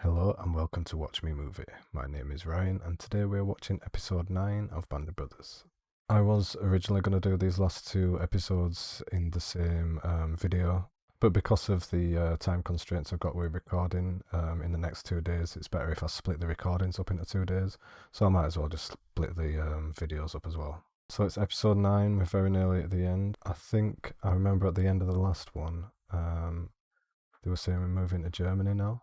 Hello and welcome to Watch Me Movie. My name is Ryan and today we're watching episode 9 of Band of Brothers. I was originally going to do these last two episodes in the same video, but because of the time constraints I've got with recording in the next 2 days, it's better if I split the recordings up into 2 days, so I might as well just split the videos up as well. So it's episode 9, we're very nearly at the end. I think I remember at the end of the last one, they were saying we're moving to Germany now.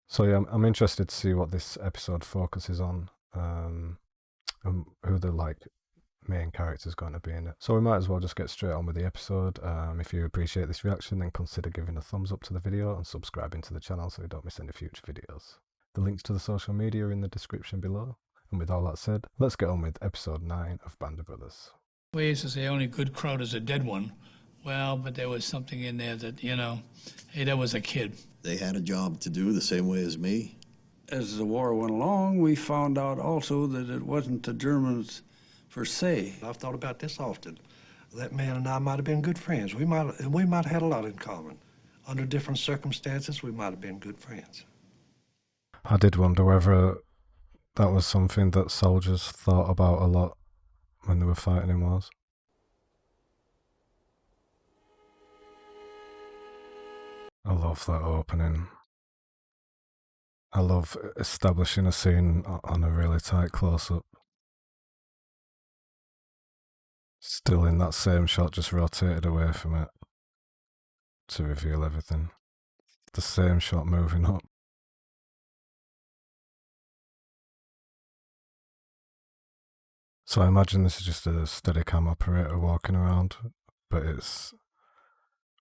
So yeah, I'm interested to see what this episode focuses on, and who the main character's going to be in it. So we might as well just get straight on with the episode. If you appreciate this reaction, then consider giving a thumbs up to the video and subscribing to the channel so you don't miss any future videos. The links to the social media are in the description below. And with all that said, let's get on with episode 9 of Band of Brothers. We used to say only good crowd is a dead one. Well, but there was something in there that, hey, that was a kid. They had a job to do the same way as me. As the war went along, we found out also that it wasn't the Germans per se. I've thought about this often. That man and I might have been good friends. We might have had a lot in common. Under different circumstances, we might have been good friends. I did wonder whether that was something that soldiers thought about a lot when they were fighting in wars. I love that opening. I love establishing a scene on a really tight close-up. Still in that same shot, just rotated away from it to reveal everything. The same shot moving up. So I imagine this is just a Steadicam operator walking around, but it's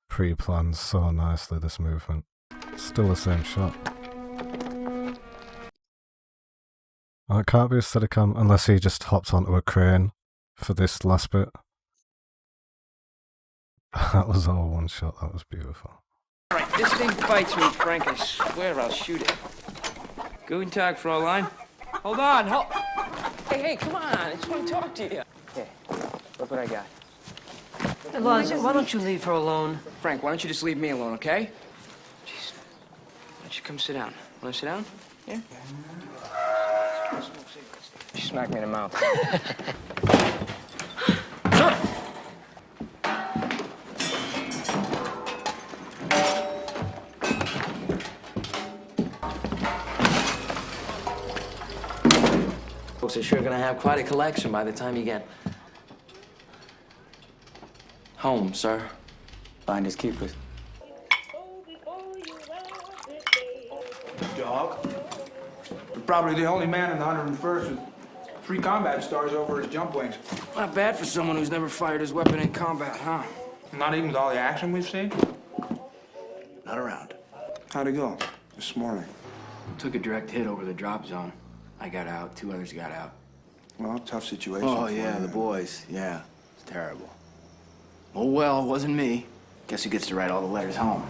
pre-planned so nicely, this movement. Still the same shot. Oh, it can't be a Steadicam unless he just hopped onto a crane for this last bit. That was all one shot, that was beautiful. Alright, this thing bites me, Frank. I swear I'll shoot it. Guten Tag, Fräulein. Hold on, Hey, come on, I just want to talk to you. Here, look what I got. Eliza, why don't you leave her alone? Frank, why don't you just leave me alone, okay? Jeez. Why don't you come sit down? Want to sit down? Yeah? She smacked me in the mouth. Folks are sure gonna have quite a collection by the time you get home, sir. Finders keepers. Dog. You're probably the only man in the 101st with 3 combat stars over his jump wings. Not bad for someone who's never fired his weapon in combat, huh? Not even with all the action we've seen. Not around. How'd it go this morning? Took a direct hit over the drop zone. I got out, 2 others got out. Well, tough situation. Oh, for yeah, you. the boys. Yeah, it's terrible. Oh, well, it wasn't me. Guess who gets to write all the letters home?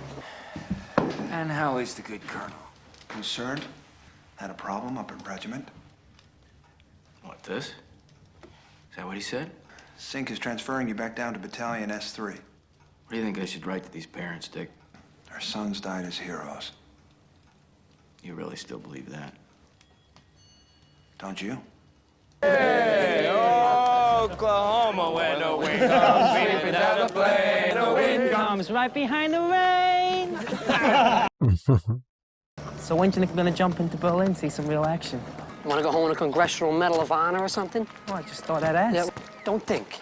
And how is the good colonel? Concerned? Had a problem up at regiment? What, this? Is that what he said? Sink is transferring you back down to Battalion S3. What do you think I should write to these parents, Dick? Our sons died as heroes. You really still believe that? Don't you? Hey, Oklahoma, where the wind comes, sweeping down the plain, the wind comes right behind the rain. So when do you think we're gonna jump into Berlin, see some real action? You want to go home with a Congressional Medal of Honor or something? Oh, I just thought I'd ask. Yeah, don't think.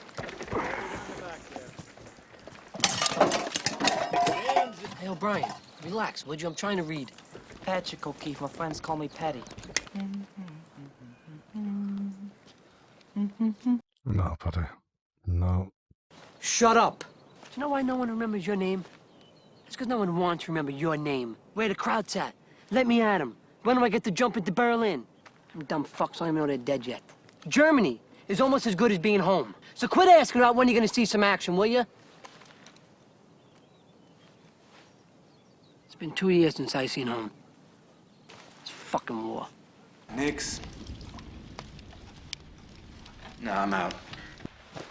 Hey, O'Brien, relax, would you? I'm trying to read. Patrick O'Keefe, my friends call me Patty. No, buddy. No. Shut up. Do you know why no one remembers your name? It's because no one wants to remember your name. Where the crowd's at? Let me at 'em. When do I get to jump into Berlin? Them dumb fucks don't even know they're dead yet. Germany is almost as good as being home. So quit asking about when you're gonna see some action, will you? It's been 2 years since I seen home. It's fucking war. Nix. No, I'm out.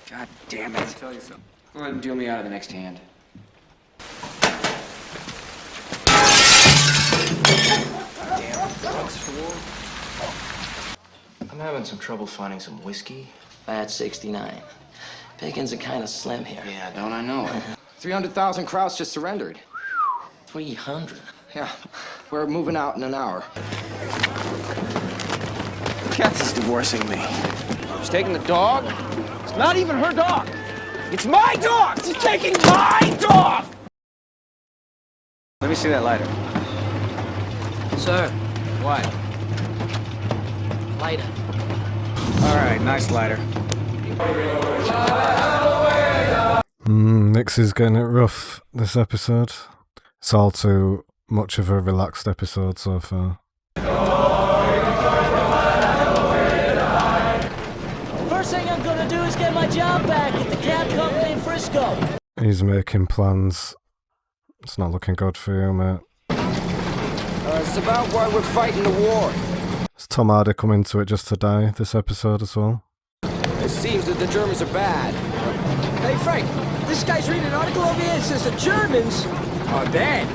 God damn it. I'll tell you something. Go ahead and deal me out of the next hand. Damn. I'm having some trouble finding some whiskey. Fat 69. Pickings are kind of slim here. Yeah, don't I know it? 300,000 Krauts just surrendered. 300. Yeah, we're moving out in an hour. Kathy's divorcing me. She's taking the dog. It's not even her dog. It's my dog! She's taking my dog! Let me see that lighter. Sir, What? lighter. All right, nice lighter. Nix is getting it rough this episode. It's all too much of a relaxed episode so far. First thing I'm gonna do is get my job back at the cab company in Frisco. He's making plans. It's not looking good for you, mate. It's about why we're fighting the war. Is Tom Hardy come into it just to die this episode as well? It seems that the Germans are bad. Hey, Frank, this guy's reading an article over here that says the Germans are bad.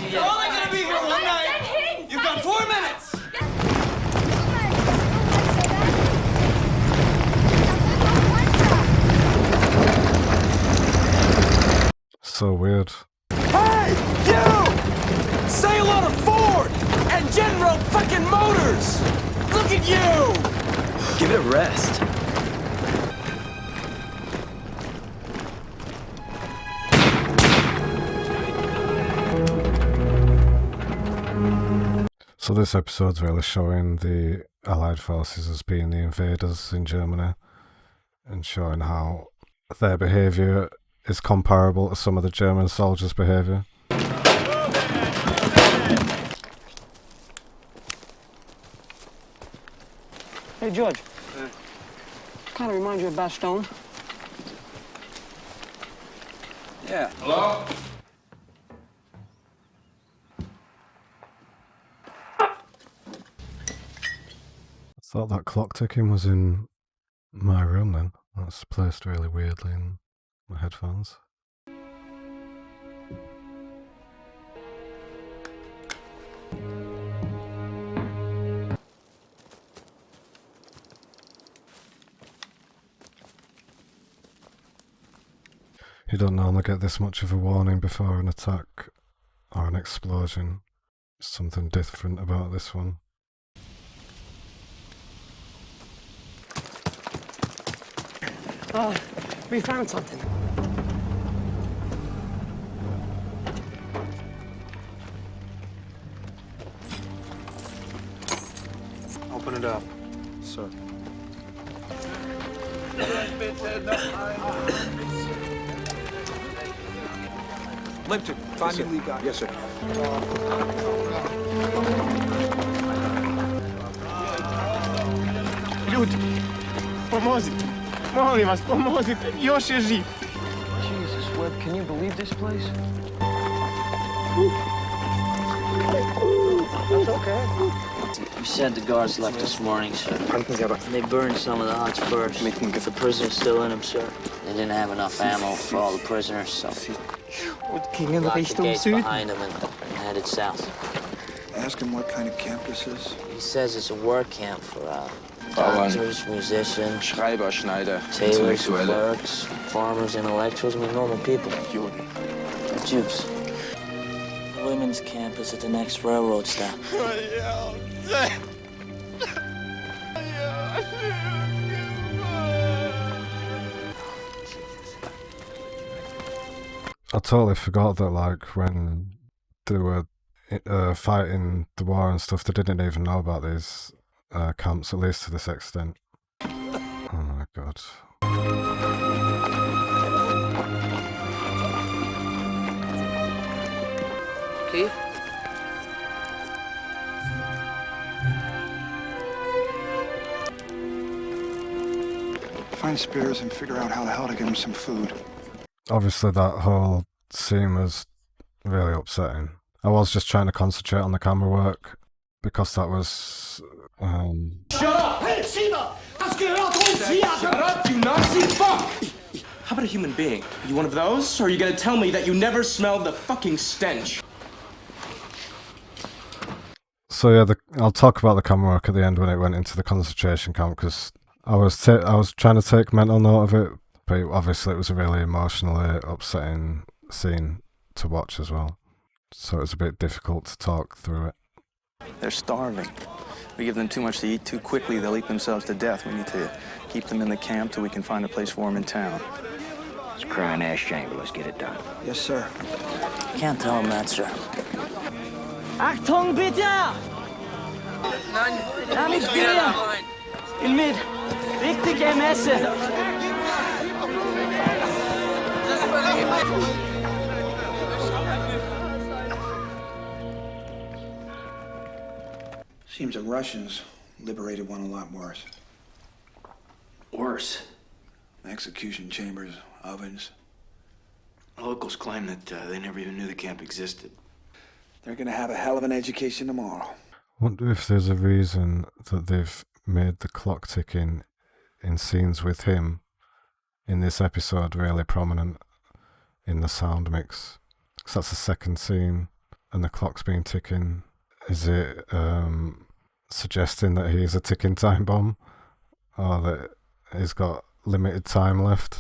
You're only gonna be here one night. You've got 4 minutes. So weird. Hey, you! Say hello to Ford and General fucking Motors! Look at you! Give it a rest. So this episode's really showing the Allied forces as being the invaders in Germany and showing how their behaviour is comparable to some of the German soldiers' behaviour. Hey, George. Kind of reminds you of Bastogne. Yeah. Hello? I thought that clock ticking was in my room then. That's placed really weirdly in my headphones. You don't normally get this much of a warning before an attack or an explosion. Something different about this one. We found something. Open it up. Sir. Lipton, find me Lee guy. Yes, sir. Ljudi, pomozite. Molim vas, pomozite. Još je živ. Jesus, Webb, can you believe this place? That's okay. We said the guards left this morning, sir. They burned some of the huts first. The prisoners still in them, sir. They didn't have enough ammo for all the prisoners, so Gingen locked the Richtung gates Süden. behind them and headed south. Ask him what kind of camp this is. He says it's a work camp for doctors, musicians, Schreiber, Schneider, tailors, clerks, farmers, intellectuals, I mean normal people. They're Jews. The women's camp is at the next railroad stop. I totally forgot that, like, when they were fighting the war and stuff, they didn't even know about these camps, at least to this extent. Oh my god. Keith? Find Spears and figure out how the hell to get him some food. Obviously that whole scene was really upsetting. I was just trying to concentrate on the camera work because that was Shut up! Hey, Shiva! Shut up, you Nazi fuck! How about a human being? Are you one of those? Or are you gonna tell me that you never smelled the fucking stench? So yeah, I'll talk about the camera work at the end when it went into the concentration camp, because I was trying to take mental note of it, but obviously it was a really emotionally upsetting scene to watch as well. So it was a bit difficult to talk through it. They're starving. We give them too much to eat too quickly, they'll eat themselves to death. We need to keep them in the camp till we can find a place for them in town. It's crying ass chamber. Let's get it done. Yes, sir. Can't tell him that, sir. Achtung bitte! Damit wieder! In mit! Richtig Messe! Seems the Russians liberated one a lot worse. Worse. Execution chambers, ovens. Locals claim that they never even knew the camp existed. They're gonna have a hell of an education tomorrow. Wonder if there's a reason that they've made the clock ticking in scenes with him in this episode really prominent in the sound mix. Because that's the second scene and the clock's been ticking. Is it suggesting that he's a ticking time bomb? Or that he's got limited time left?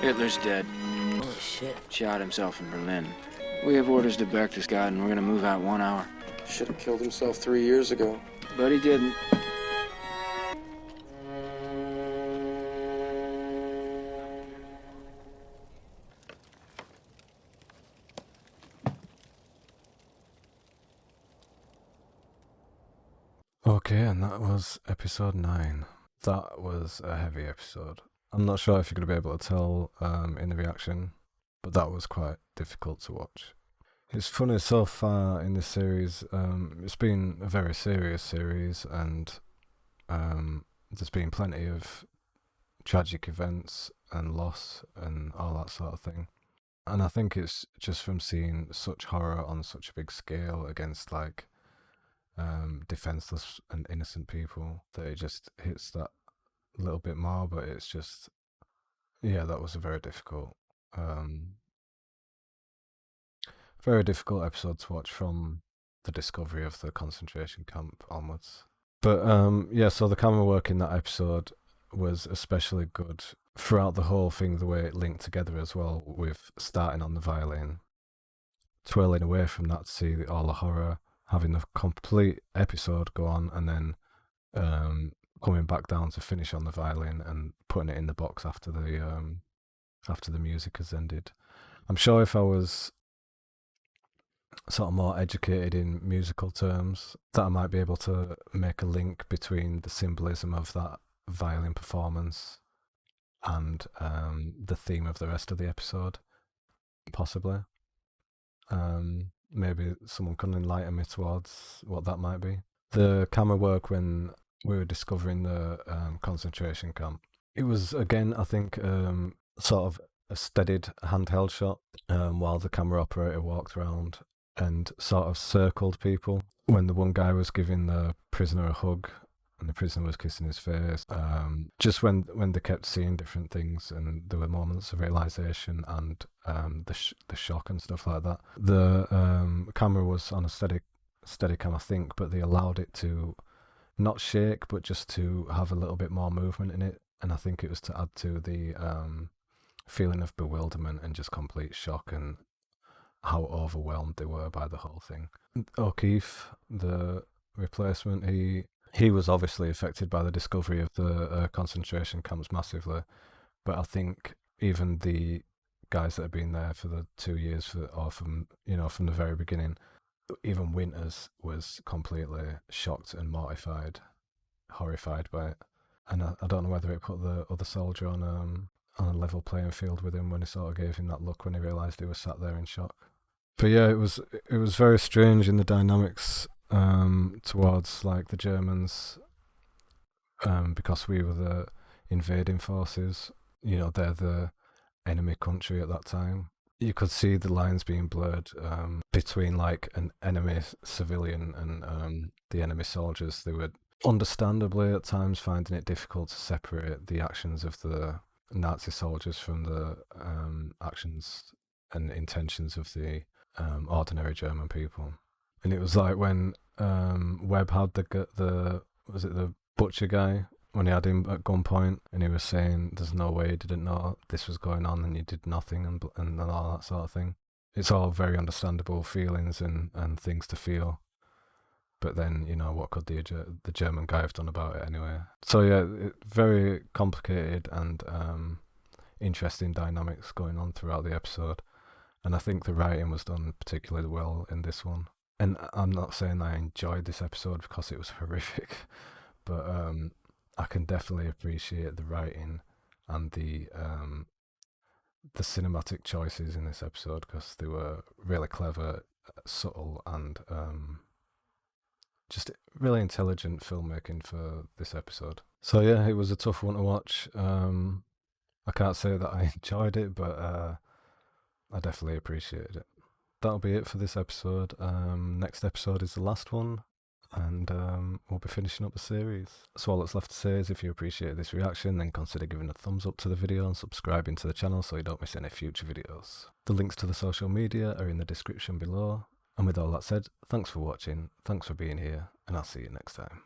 Hitler's dead. Holy shit. Shot himself in Berlin. We have orders to Berchtesgaden, and we're gonna move out 1 hour. Should have killed himself 3 years ago. But he didn't. Okay, and that was episode 9. That was a heavy episode. I'm not sure if you're going to be able to tell in the reaction, but that was quite difficult to watch. It's funny so far in this series. It's been a very serious series, and there's been plenty of tragic events and loss and all that sort of thing. And I think it's just from seeing such horror on such a big scale against like defenseless and innocent people that it just hits that little bit more. But it's just, yeah, that was a very difficult episode to watch from the discovery of the concentration camp onwards. But yeah, so the camera work in that episode was especially good throughout the whole thing, the way it linked together as well, with starting on the violin, twirling away from that to see all the horror, having the complete episode go on, and then coming back down to finish on the violin and putting it in the box after the music has ended. I'm sure if I was sort of more educated in musical terms, that I might be able to make a link between the symbolism of that violin performance and the theme of the rest of the episode, possibly. Maybe someone can enlighten me towards what that might be. The camera work when we were discovering the concentration camp, it was, again, I think, sort of a steadied handheld shot while the camera operator walked around and sort of circled people. When the one guy was giving the prisoner a hug and the prisoner was kissing his face, just when they kept seeing different things and there were moments of realization and the shock and stuff like that. The camera was on a steady cam, I think, but they allowed it to not shake, but just to have a little bit more movement in it. And I think it was to add to the feeling of bewilderment and just complete shock and how overwhelmed they were by the whole thing. O'Keefe, the replacement, he was obviously affected by the discovery of the concentration camps massively, but I think even the guys that have been there for the 2 years, from the very beginning, even Winters was completely shocked and mortified, horrified by it. And I don't know whether it put the other soldier on a level playing field with him when he sort of gave him that look when he realised he was sat there in shock. But yeah, it was very strange in the dynamics towards like the Germans, because we were the invading forces. You know, they're the enemy country at that time. You could see the lines being blurred between like an enemy civilian and the enemy soldiers. They were understandably at times finding it difficult to separate the actions of the Nazi soldiers from the actions and intentions of the ordinary German people. And it was like when Webb had the was it the butcher guy, when he had him at gunpoint and he was saying there's no way he didn't know this was going on and he did nothing and all that sort of thing. It's all very understandable feelings and things to feel. But then, you know, what could the German guy have done about it anyway? So yeah, very complicated and interesting dynamics going on throughout the episode. And I think the writing was done particularly well in this one. And I'm not saying I enjoyed this episode because it was horrific, but I can definitely appreciate the writing and the cinematic choices in this episode because they were really clever, subtle, and just really intelligent filmmaking for this episode. So yeah, it was a tough one to watch. I can't say that I enjoyed it, but I definitely appreciated it. That'll be it for this episode. Next episode is the last one, and we'll be finishing up the series. So all that's left to say is if you appreciate this reaction, then consider giving a thumbs up to the video and subscribing to the channel so you don't miss any future videos. The links to the social media are in the description below. And with all that said, thanks for watching, thanks for being here, and I'll see you next time.